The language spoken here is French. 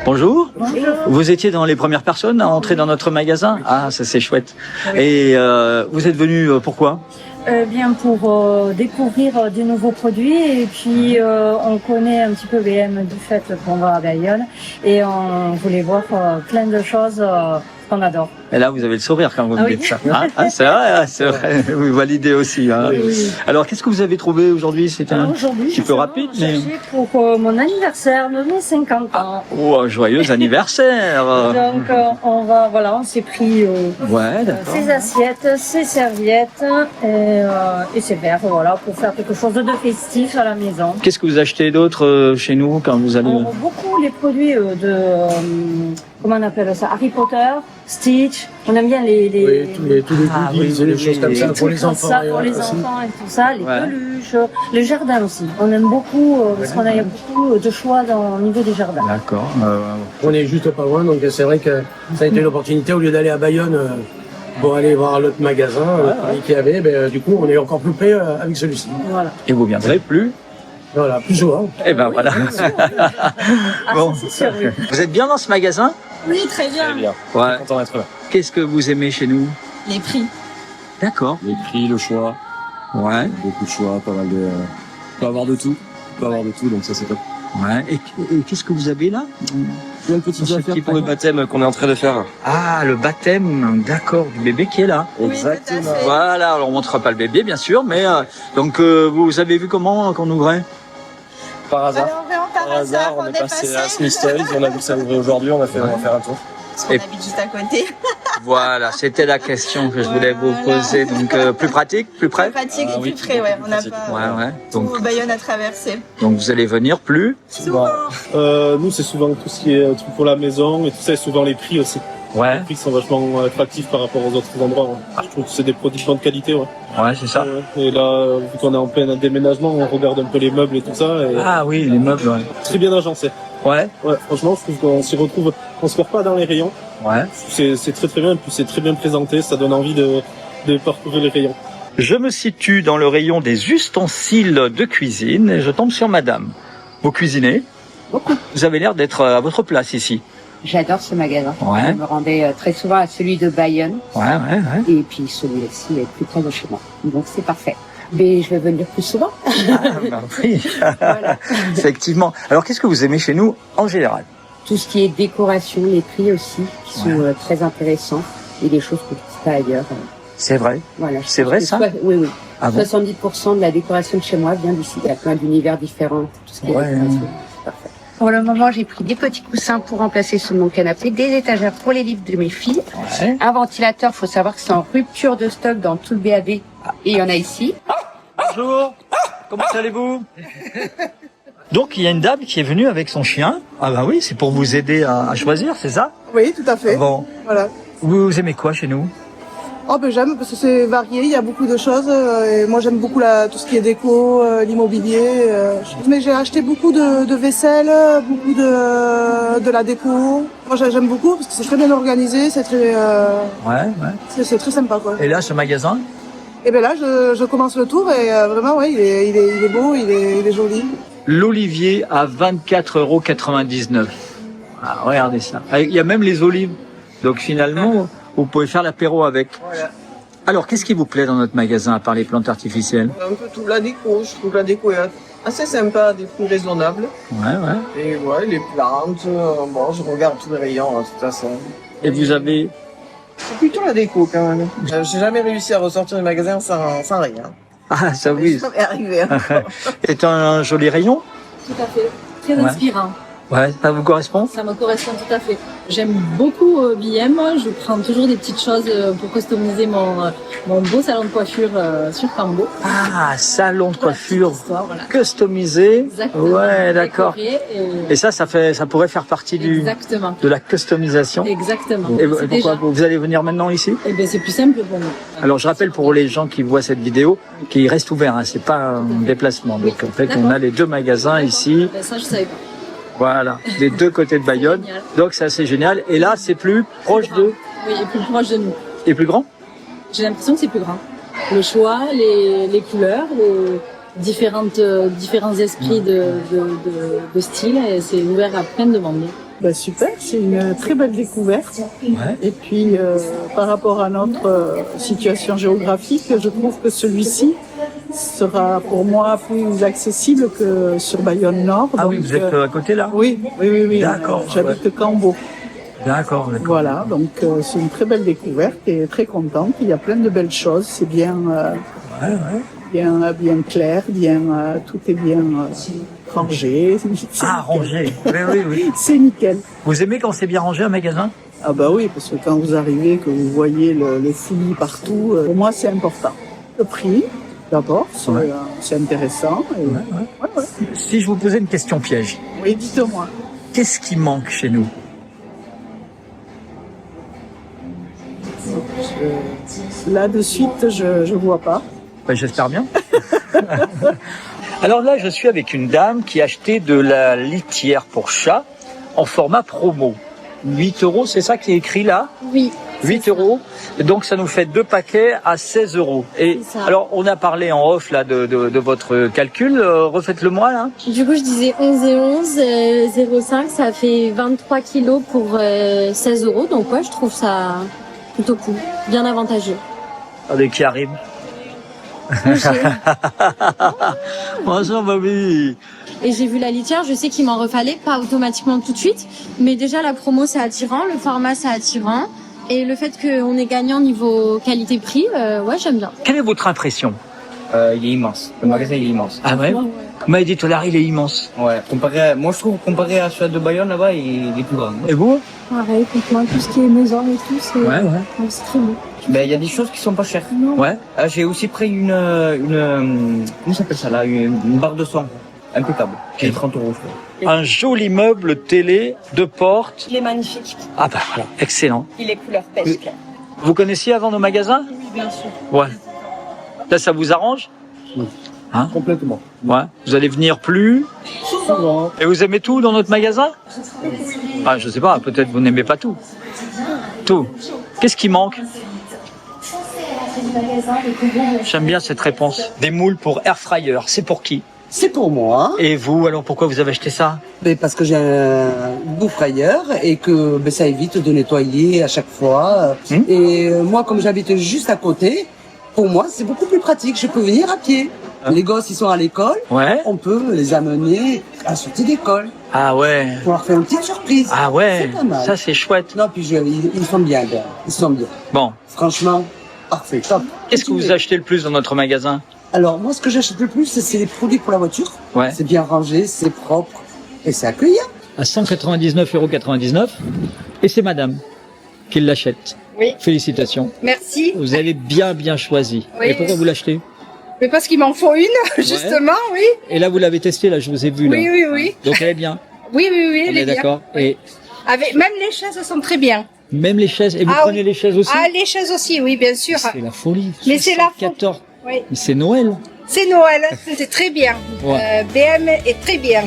Bonjour. Bonjour. Vous étiez dans les premières personnes à entrer dans notre magasin? Ah, ça c'est chouette. Et vous êtes venu pourquoi? Bien pour découvrir des nouveaux produits et puis on connaît un petit peu BM du fait qu'on va à Bayonne et on voulait voir plein de choses qu'on adore. Et là, vous avez le sourire quand vous me oui. dites ça. Ah, c'est vrai, c'est vrai. Vous validez aussi. Hein. Oui. Alors, qu'est-ce que vous avez trouvé aujourd'hui? C'était un petit peu rapide, mais... Pour mon anniversaire de mes 50 ans. Oh, joyeux anniversaire. Donc on s'est pris ses assiettes, ses serviettes et ses verres, voilà, pour faire quelque chose de festif à la maison. Qu'est-ce que vous achetez d'autre chez nous quand vous allez... Beaucoup les produits comment on appelle ça, Harry Potter, Stitch. On aime bien tous les goodies, les choses comme ça pour les enfants. Pour les enfants et tout ça, les peluches, le jardin aussi. On aime beaucoup parce qu'on a beaucoup de choix au niveau des jardins. D'accord. On est juste pas loin, donc c'est vrai que ça a été une opportunité au lieu d'aller à Bayonne pour aller voir l'autre magasin qu'il y avait. Du coup, on est encore plus près avec celui-ci. Voilà. Et vous viendrez plus? Voilà, plus souvent. Et ben voilà. Bon. C'est sûr, oui. Vous êtes bien dans ce magasin? Oui, très bien. Très bien. Ouais. Content d'être là. Qu'est-ce que vous aimez chez nous? Les prix. D'accord. Les prix, le choix, Ouais. beaucoup de choix, pas mal de. On peut avoir de tout. On peut avoir de tout, donc ça c'est top. Ouais. Et qu'est-ce que vous avez là? Plein de petites Ce affaires petit pour le baptême qu'on est en train de faire. Ah, le baptême, d'accord, du bébé qui est là. Exactement. tout à fait. Voilà, alors on montrera pas le bébé bien sûr, mais donc vous avez vu comment qu'on ouvrait? Par hasard. Alors, vraiment par hasard, on est passé à Smith Toys, on a vu que ça ouvrait aujourd'hui, on va faire un tour. Parce qu'on Et- habite juste à côté. Voilà, c'était la question que je voulais vous poser. Donc plus pratique, plus près? Plus pratique Ah et oui, plus près, ouais. On n'a pratique. pas Ouais. tout Donc Bayonne à traverser. vous allez venir plus? Souvent. Nous, c'est souvent tout ce qui est truc pour la maison et tout ça, et souvent les prix aussi. Ouais. Les prix sont vachement attractifs par rapport aux autres endroits. Ouais. Je trouve que c'est des produits de bonne qualité. Ouais. Ouais, c'est ça. Et là, vu qu'on est en plein déménagement, on regarde un peu les meubles et tout ça. Et Ah oui, les meubles. Ouais. très bien agencé. Ouais. Ouais, franchement, je trouve qu'on s'y retrouve. On se perd pas dans les rayons. Ouais. C'est très très bien. Et puis c'est très bien présenté. Ça donne envie de parcourir les rayons. Je me situe dans le rayon des ustensiles de cuisine et je tombe sur madame. Vous cuisinez? Beaucoup. Vous avez l'air d'être à votre place ici. J'adore ce magasin. Ouais. Je me rendais très souvent à celui de Bayonne Ouais. et puis celui-ci est plus près de chez moi. Donc c'est parfait. Mais je vais venir plus souvent. Oui. Voilà. Effectivement. Alors qu'est-ce que vous aimez chez nous en général? Tout ce qui est décoration, les prix aussi, qui sont très intéressants et des choses qu'on ne trouve pas ailleurs. C'est vrai. Voilà. C'est vrai, ça? Oui. Ah bon? 70% de la décoration de chez moi vient d'ici. Il y a plein d'univers différents. Tout ce qui est décoration, c'est parfait. Pour le moment, j'ai pris des petits coussins pour remplacer sous mon canapé, des étagères pour les livres de mes filles, Ouais. un ventilateur. Faut savoir que c'est en rupture de stock dans tout le BAB et il y en a ici. Bonjour. Comment allez-vous? Donc il y a une dame qui est venue avec son chien. Ah bah oui, c'est pour vous aider à choisir, c'est ça? Oui, tout à fait. Bon. Voilà. Vous aimez quoi chez nous? Oh ben j'aime parce que c'est varié, il y a beaucoup de choses. Et moi j'aime beaucoup tout ce qui est déco, l'immobilier. Mais j'ai acheté beaucoup de vaisselle, beaucoup de la déco. Moi j'aime beaucoup parce que c'est très bien organisé, c'est très c'est très sympa quoi. Et là, ce magasin? Et ben là je commence le tour et vraiment ouais il est beau, il est joli. L'olivier à 24,99 €. Ah, regardez ça. Il y a même les olives. Donc finalement, vous pouvez faire l'apéro avec. Voilà. Alors, qu'est-ce qui vous plaît dans notre magasin à part les plantes artificielles? Un peu tout, la déco, je trouve la déco est assez sympa, des prix raisonnables. Ouais. Et ouais, les plantes, bon, je regarde tous les rayons, de toute façon. Et vous avez... C'est plutôt la déco quand même. J'ai jamais réussi à ressortir du magasin sans rien. Ah, ça oui. Ça m'est arrivé. Hein. C'est un joli rayon? Tout à fait. Très Ouais. inspirant. Ouais, ça vous correspond? Ça me correspond tout à fait. J'aime beaucoup BM. Je prends toujours des petites choses pour customiser mon beau salon de coiffure sur Cambo. Ah, salon de coiffure Voilà. customisé. Exactement. Ouais, d'accord. Décoré Et ça pourrait faire partie Exactement. de la customisation. Exactement. Et C'est pourquoi déjà... vous allez venir maintenant ici? Eh ben, c'est plus simple pour nous. Alors je rappelle pour les gens qui voient cette vidéo qu'il reste ouvert, hein, c'est pas un déplacement. Donc en fait on a les deux magasins ici, Ben, ça, je savais pas. voilà, des deux côtés de Bayonne. Génial. Donc c'est assez génial. Et là c'est plus proche de Oui, et plus proche de nous. et plus grand. J'ai l'impression que c'est plus grand. Le choix, les couleurs, les différents esprits de style, et c'est ouvert à plein de monde. Super, c'est une très belle découverte. Ouais. Et puis, par rapport à notre situation géographique, je trouve que celui-ci sera pour moi plus accessible que sur Bayonne Nord. Ah oui, Donc, vous êtes à côté là? Oui. D'accord. J'habite Cambo. D'accord. Voilà, donc c'est une très belle découverte et très contente. Il y a plein de belles choses. C'est bien, bien clair, tout est bien rangé. Rangé. Oui. C'est nickel. Vous aimez quand c'est bien rangé un magasin? Ah bah oui, parce que quand vous arrivez, que vous voyez le fouillis partout, pour moi c'est important. Le prix, d'abord, c'est intéressant. Et... Si je vous posais une question piège. Oui, dites-moi. Qu'est-ce qui manque chez nous? Là de suite, je vois pas. J'espère bien. Alors là, je suis avec une dame qui a acheté de la litière pour chat en format promo. 8 €, c'est ça qui est écrit là? Oui. 8 €. Donc ça nous fait 2 paquets à 16 €. Et alors on a parlé en off là de votre calcul. Refaites-le-moi là. Du coup, je disais 11 et 11, 0,5, ça fait 23 kilos pour 16 €. Donc ouais, je trouve ça plutôt cool, bien avantageux. Allez, qui arrive? Bonjour, Bobby. Et j'ai vu la litière, je sais qu'il m'en refallait, pas automatiquement tout de suite, mais déjà la promo c'est attirant, le format c'est attirant, et le fait qu'on est gagnant niveau qualité-prix, j'aime bien. Quelle est votre impression? Il est immense. Le magasin il est immense. Ah ouais? Vous m'avez dit tout à l'heure, il est immense. Ouais, moi je trouve comparé à celui de Bayonne là-bas, il est plus grand. Et vous? Pareil, complètement, tout ce qui est maison et tout, c'est très beau. Mais il y a des choses qui sont pas chères. Ouais. J'ai aussi pris une comment s'appelle ça là, une barre de son impeccable, qui est 30 €. Je crois. Un joli meuble télé, 2 portes. Il est magnifique. Ah bah voilà, excellent. Il est couleur pêche. Vous connaissiez avant nos magasins? Oui, bien sûr. Ouais. Là, ça vous arrange? Hein? Complètement. Ouais. Vous allez venir plus? Souvent. Et vous aimez tout dans notre magasin? Ah, je sais pas, peut-être vous n'aimez pas tout. Tout. Qu'est-ce qui manque? J'aime bien cette réponse. Des moules pour air fryer, c'est pour qui? C'est pour moi. Et vous, alors pourquoi vous avez acheté ça? Parce que j'ai un beau frayeur et que ça évite de nettoyer à chaque fois. Et moi, comme j'habite juste à côté, pour moi, c'est beaucoup plus pratique. Je peux venir à pied. Les gosses, ils sont à l'école. Ouais. On peut les amener à la sortie d'école. Ah ouais. Pour leur faire une petite surprise. Ah ouais. C'est pas mal. Ça, c'est chouette. Non, puis ils sont bien. Ils sont bien. Bon. Franchement, parfait. Top. Qu'est-ce que vous achetez le plus dans notre magasin? Alors, moi, ce que j'achète le plus, c'est les produits pour la voiture. Ouais. C'est bien rangé, c'est propre et c'est accueillant. À 199,99 €. Et c'est madame qui l'achète. Oui. Félicitations. Merci. Vous avez bien choisi. Oui. Et pourquoi vous l'achetez? Mais parce qu'il m'en faut une, justement, oui. Et là, vous l'avez testé, là, je vous ai vu, là. Oui. Donc, elle est bien. Oui, On elle est est bien. d'accord. Et Même les chaises sont très bien. même les chaises. Et vous prenez les chaises aussi? Ah, les chaises aussi, oui, bien sûr. C'est la folie. Mais c'est la 14. Oui. C'est Noël. C'est Noël, c'est très bien. Ouais. BM est très bien.